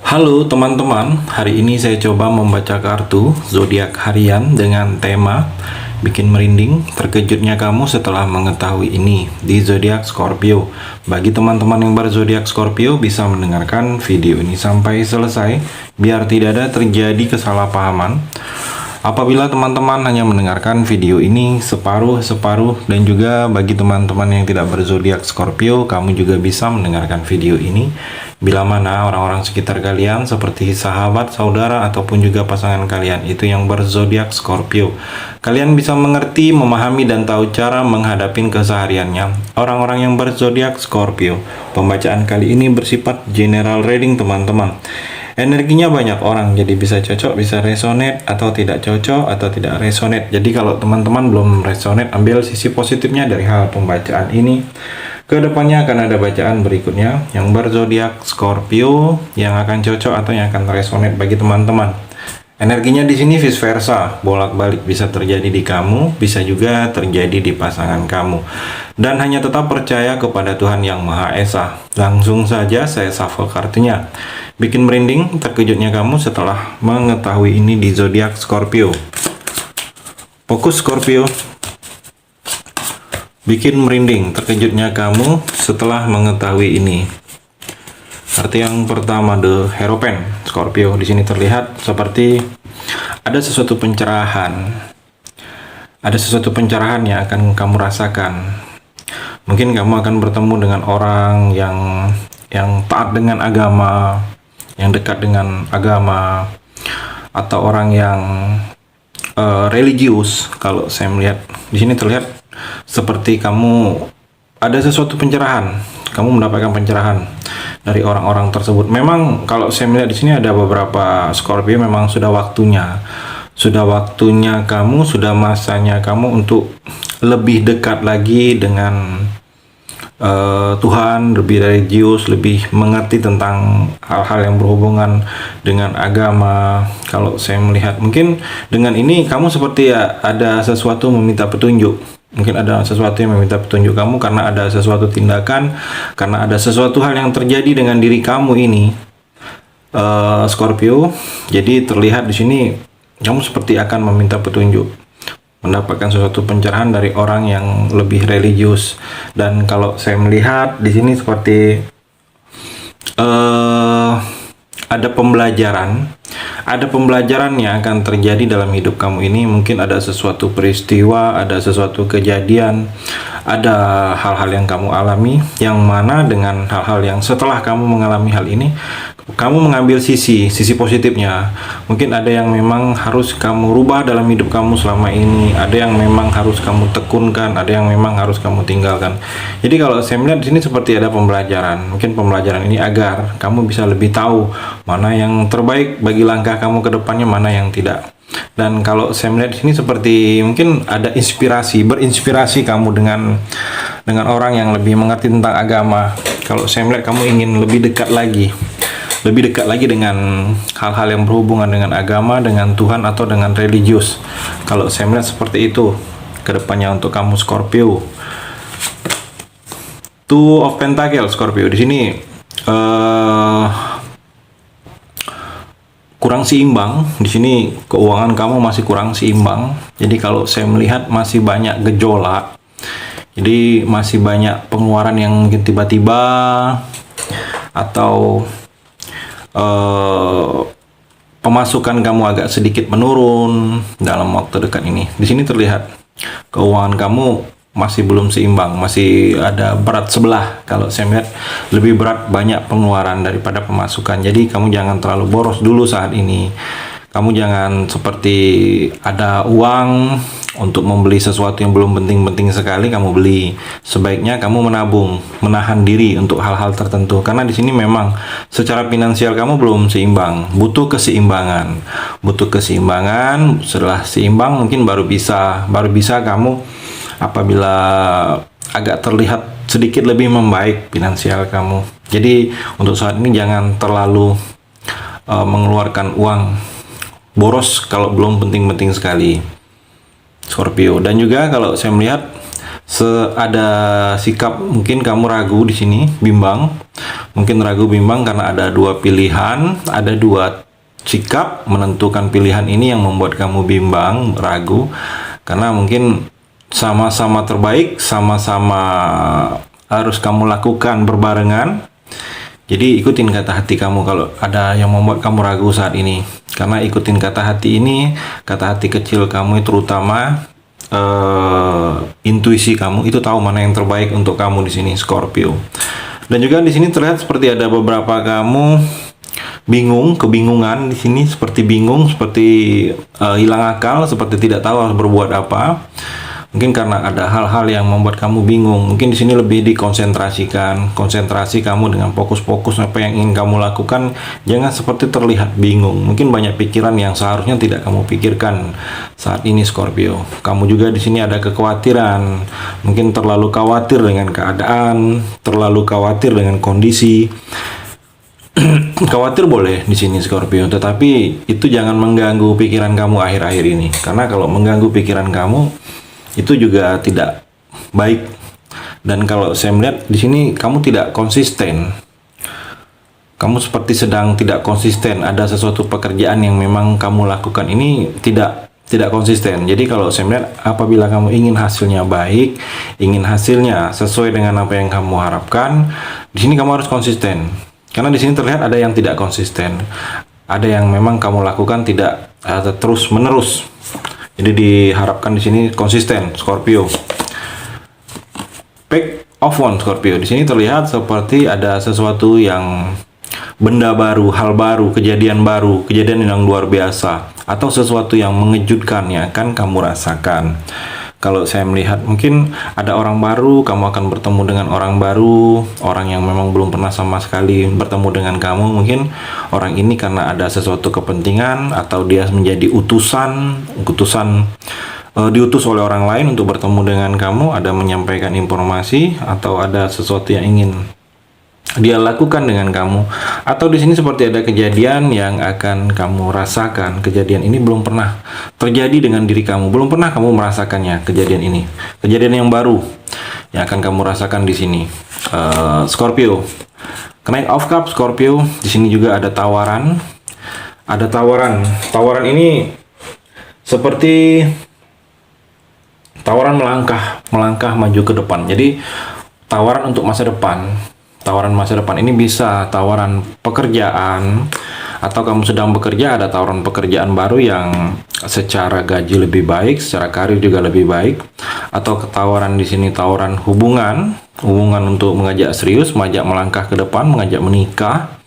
Halo teman-teman, hari ini saya coba membaca kartu zodiak harian dengan tema bikin merinding, terkejutnya kamu setelah mengetahui ini di zodiak Scorpio. Bagi teman-teman yang berzodiak Scorpio bisa mendengarkan video ini sampai selesai biar tidak ada terjadi kesalahpahaman. Apabila teman-teman hanya mendengarkan video ini separuh-separuh, dan juga bagi teman-teman yang tidak berzodiak Scorpio, kamu juga bisa mendengarkan video ini bila mana orang-orang sekitar kalian seperti sahabat, saudara, ataupun juga pasangan kalian itu yang berzodiak Scorpio. Kalian bisa mengerti, memahami, dan tahu cara menghadapi kesehariannya. Orang-orang yang berzodiak Scorpio. Pembacaan kali ini bersifat general reading teman-teman. Energinya banyak orang, jadi bisa cocok, bisa resonate, atau tidak cocok, atau tidak resonate. Jadi kalau teman-teman belum resonate, ambil sisi positifnya dari hal pembacaan ini. Kedepannya akan ada bacaan berikutnya yang berzodiak Scorpio yang akan cocok atau yang akan resonate bagi teman-teman. Energinya di sini vice versa, bolak-balik, bisa terjadi di kamu, bisa juga terjadi di pasangan kamu. Dan hanya tetap percaya kepada Tuhan Yang Maha Esa. Langsung saja saya shuffle kartunya. Bikin merinding, terkejutnya kamu setelah mengetahui ini di zodiak Scorpio. Fokus Scorpio. Bikin merinding, terkejutnya kamu setelah mengetahui ini. Arti yang pertama, The Hierophant Scorpio. Di sini terlihat seperti ada sesuatu pencerahan. Ada sesuatu pencerahan yang akan kamu rasakan. Mungkin kamu akan bertemu dengan orang yang taat dengan agama, yang dekat dengan agama, atau orang yang religius. Kalau saya melihat di sini terlihat seperti kamu ada sesuatu pencerahan, kamu mendapatkan pencerahan dari orang-orang tersebut. Memang kalau saya melihat di sini ada beberapa Scorpio, memang sudah waktunya kamu, sudah masanya kamu untuk lebih dekat lagi dengan Tuhan, lebih religius, lebih mengerti tentang hal-hal yang berhubungan dengan agama. Kalau saya melihat mungkin dengan ini kamu seperti ada sesuatu meminta petunjuk. Mungkin ada sesuatu yang meminta petunjuk kamu karena ada sesuatu tindakan, karena ada sesuatu hal yang terjadi dengan diri kamu ini, Scorpio. Jadi terlihat di sini kamu seperti akan meminta petunjuk, mendapatkan sesuatu pencerahan dari orang yang lebih religius. Dan kalau saya melihat di sini seperti ada pembelajaran yang akan terjadi dalam hidup kamu ini. Mungkin ada sesuatu peristiwa, ada sesuatu kejadian, ada hal-hal yang kamu alami, yang mana dengan hal-hal yang setelah kamu mengalami hal ini, kamu mengambil sisi positifnya. Mungkin ada yang memang harus kamu rubah dalam hidup kamu selama ini, ada yang memang harus kamu tekunkan, ada yang memang harus kamu tinggalkan. Jadi kalau saya melihat di sini seperti ada pembelajaran. Mungkin pembelajaran ini agar kamu bisa lebih tahu mana yang terbaik bagi langkah kamu ke depannya, mana yang tidak. Dan kalau saya melihat di sini seperti mungkin ada berinspirasi kamu dengan orang yang lebih mengerti tentang agama. Kalau saya melihat kamu ingin lebih dekat lagi dengan hal-hal yang berhubungan dengan agama, dengan Tuhan, atau dengan religius. Kalau saya melihat seperti itu kedepannya untuk kamu Scorpio. Two of Pentacles Scorpio di sini kurang seimbang. Di sini keuangan kamu masih kurang seimbang. Jadi kalau saya melihat masih banyak gejolak. Jadi masih banyak pengeluaran yang mungkin tiba-tiba, atau pemasukan kamu agak sedikit menurun dalam waktu dekat ini. Di sini terlihat keuangan kamu masih belum seimbang, masih ada berat sebelah. Kalau saya melihat lebih berat, banyak pengeluaran daripada pemasukan. Jadi kamu jangan terlalu boros dulu saat ini. Kamu jangan seperti ada uang untuk membeli sesuatu yang belum penting-penting sekali kamu beli. Sebaiknya kamu menabung, menahan diri untuk hal-hal tertentu. Karena di sini memang secara finansial kamu belum seimbang, butuh keseimbangan. Setelah seimbang mungkin baru bisa kamu, apabila agak terlihat sedikit lebih membaik finansial kamu. Jadi untuk saat ini jangan terlalu mengeluarkan uang boros kalau belum penting-penting sekali Scorpio. Dan juga kalau saya melihat Ada sikap mungkin kamu ragu di sini, bimbang. Mungkin ragu bimbang karena ada dua pilihan, ada dua sikap menentukan pilihan ini yang membuat kamu bimbang, ragu. Karena mungkin sama-sama terbaik, sama-sama harus kamu lakukan berbarengan. Jadi ikutin kata hati kamu kalau ada yang membuat kamu ragu saat ini. Karena ikutin kata hati ini, kata hati kecil kamu terutama intuisi kamu itu tahu mana yang terbaik untuk kamu di sini, Scorpio. Dan juga di sini terlihat seperti ada beberapa kamu bingung, kebingungan di sini, seperti bingung, seperti hilang akal, seperti tidak tahu harus berbuat apa. Mungkin karena ada hal-hal yang membuat kamu bingung. Mungkin di sini lebih dikonsentrasikan, konsentrasi kamu dengan fokus-fokus apa yang ingin kamu lakukan. Jangan seperti terlihat bingung. Mungkin banyak pikiran yang seharusnya tidak kamu pikirkan saat ini, Scorpio. Kamu juga di sini ada kekhawatiran. Mungkin terlalu khawatir dengan keadaan, terlalu khawatir dengan kondisi. Khawatir boleh di sini, Scorpio, tetapi itu jangan mengganggu pikiran kamu akhir-akhir ini. Karena kalau mengganggu pikiran kamu itu juga tidak baik. Dan kalau saya melihat di sini kamu tidak konsisten. Kamu seperti sedang tidak konsisten. Ada sesuatu pekerjaan yang memang kamu lakukan ini tidak konsisten. Jadi kalau saya melihat apabila kamu ingin hasilnya baik, ingin hasilnya sesuai dengan apa yang kamu harapkan, di sini kamu harus konsisten. Karena di sini terlihat ada yang tidak konsisten. Ada yang memang kamu lakukan tidak terus menerus. Jadi diharapkan di sini konsisten, Scorpio. Pack of Wands, Scorpio. Di sini terlihat seperti ada sesuatu yang benda baru, hal baru, kejadian yang luar biasa, atau sesuatu yang mengejutkan yang akan kamu rasakan. Kalau saya melihat mungkin ada orang baru, kamu akan bertemu dengan orang baru, orang yang memang belum pernah sama sekali bertemu dengan kamu. Mungkin orang ini karena ada sesuatu kepentingan atau dia menjadi diutus oleh orang lain untuk bertemu dengan kamu, ada menyampaikan informasi atau ada sesuatu yang ingin dia lakukan dengan kamu. Atau di sini seperti ada kejadian yang akan kamu rasakan. Kejadian ini belum pernah terjadi dengan diri kamu, belum pernah kamu merasakannya. Kejadian ini, kejadian yang baru yang akan kamu rasakan di sini, Scorpio. Knight of Cups, Scorpio. Di sini juga ada tawaran. Ada tawaran. Tawaran ini seperti tawaran melangkah maju ke depan. Jadi tawaran untuk masa depan. Tawaran masa depan ini bisa tawaran pekerjaan, atau kamu sedang bekerja, ada tawaran pekerjaan baru yang secara gaji lebih baik, secara karir juga lebih baik, atau tawaran di sini tawaran hubungan untuk mengajak serius, mengajak melangkah ke depan, mengajak menikah,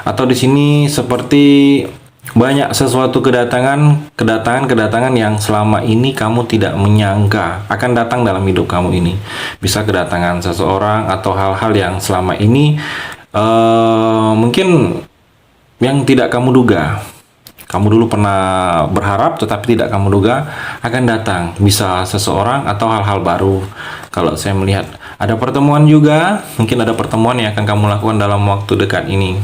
atau di sini seperti banyak sesuatu kedatangan yang selama ini kamu tidak menyangka akan datang dalam hidup kamu ini. Bisa kedatangan seseorang atau hal-hal yang selama ini mungkin yang tidak kamu duga. Kamu dulu pernah berharap tetapi tidak kamu duga akan datang. Bisa seseorang atau hal-hal baru. Kalau saya melihat ada pertemuan juga, mungkin ada pertemuan yang akan kamu lakukan dalam waktu dekat ini.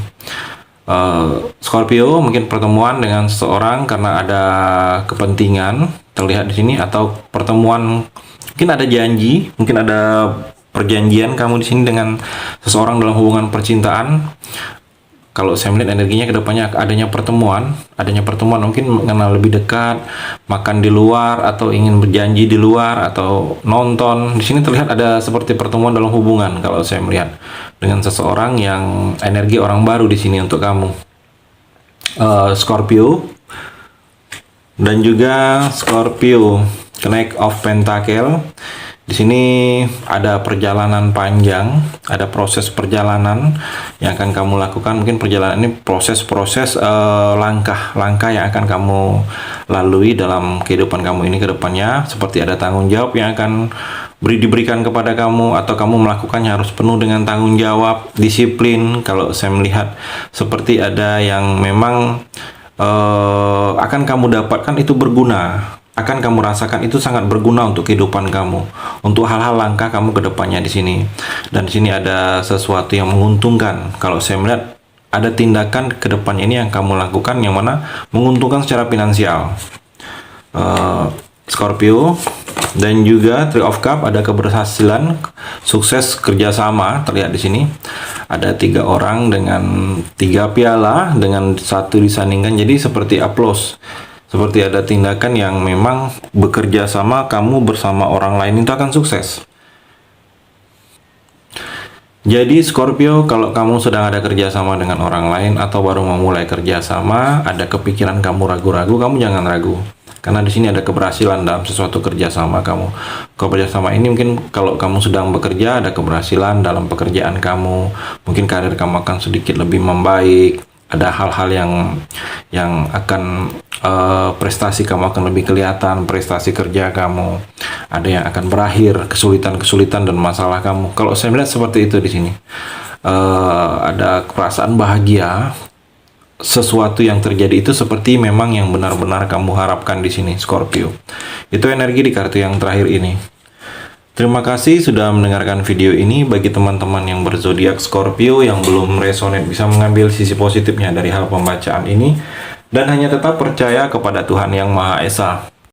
Scorpio, mungkin pertemuan dengan seseorang karena ada kepentingan terlihat di sini, atau pertemuan mungkin ada janji, mungkin ada perjanjian kamu di sini dengan seseorang dalam hubungan percintaan. Kalau saya melihat energinya ke depannya adanya pertemuan mungkin mengenal lebih dekat, makan di luar, atau ingin berjanji di luar, atau nonton. Di sini terlihat ada seperti pertemuan dalam hubungan kalau saya melihat dengan seseorang yang energi orang baru di sini untuk kamu, Scorpio. Dan juga Scorpio, Knight of Pentacle. Di sini ada perjalanan panjang, ada proses perjalanan yang akan kamu lakukan. Mungkin perjalanan ini proses-proses langkah-langkah yang akan kamu lalui dalam kehidupan kamu ini ke depannya. Seperti ada tanggung jawab yang akan diberikan kepada kamu, atau kamu melakukannya harus penuh dengan tanggung jawab, disiplin. Kalau saya melihat seperti ada yang memang akan kamu dapatkan itu berguna, akan kamu rasakan itu sangat berguna untuk kehidupan kamu, untuk hal-hal langkah kamu ke depannya di sini. Dan di sini ada sesuatu yang menguntungkan. Kalau saya melihat ada tindakan ke depannya ini yang kamu lakukan yang mana menguntungkan secara finansial, Scorpio. Dan juga Three of Cups ada keberhasilan, sukses kerjasama terlihat di sini. Ada 3 orang dengan 3 piala dengan 1 disandingkan. Jadi seperti applause. Seperti ada tindakan yang memang bekerja sama kamu bersama orang lain itu akan sukses. Jadi Scorpio, kalau kamu sedang ada kerjasama dengan orang lain atau baru memulai kerjasama, ada kepikiran kamu ragu-ragu, kamu jangan ragu. Karena di sini ada keberhasilan dalam sesuatu kerjasama kamu. Kerjasama ini mungkin kalau kamu sedang bekerja, ada keberhasilan dalam pekerjaan kamu. Mungkin karir kamu akan sedikit lebih membaik. Ada hal-hal yang akan prestasi kamu akan lebih kelihatan, prestasi kerja kamu. Ada yang akan berakhir, kesulitan-kesulitan dan masalah kamu. Kalau saya melihat seperti itu di sini. Ada perasaan bahagia. Sesuatu yang terjadi itu seperti memang yang benar-benar kamu harapkan di sini, Scorpio. Itu energi di kartu yang terakhir ini. Terima kasih sudah mendengarkan video ini. Bagi teman-teman yang berzodiak Scorpio yang belum resonate, bisa mengambil sisi positifnya dari hal pembacaan ini dan hanya tetap percaya kepada Tuhan Yang Maha Esa.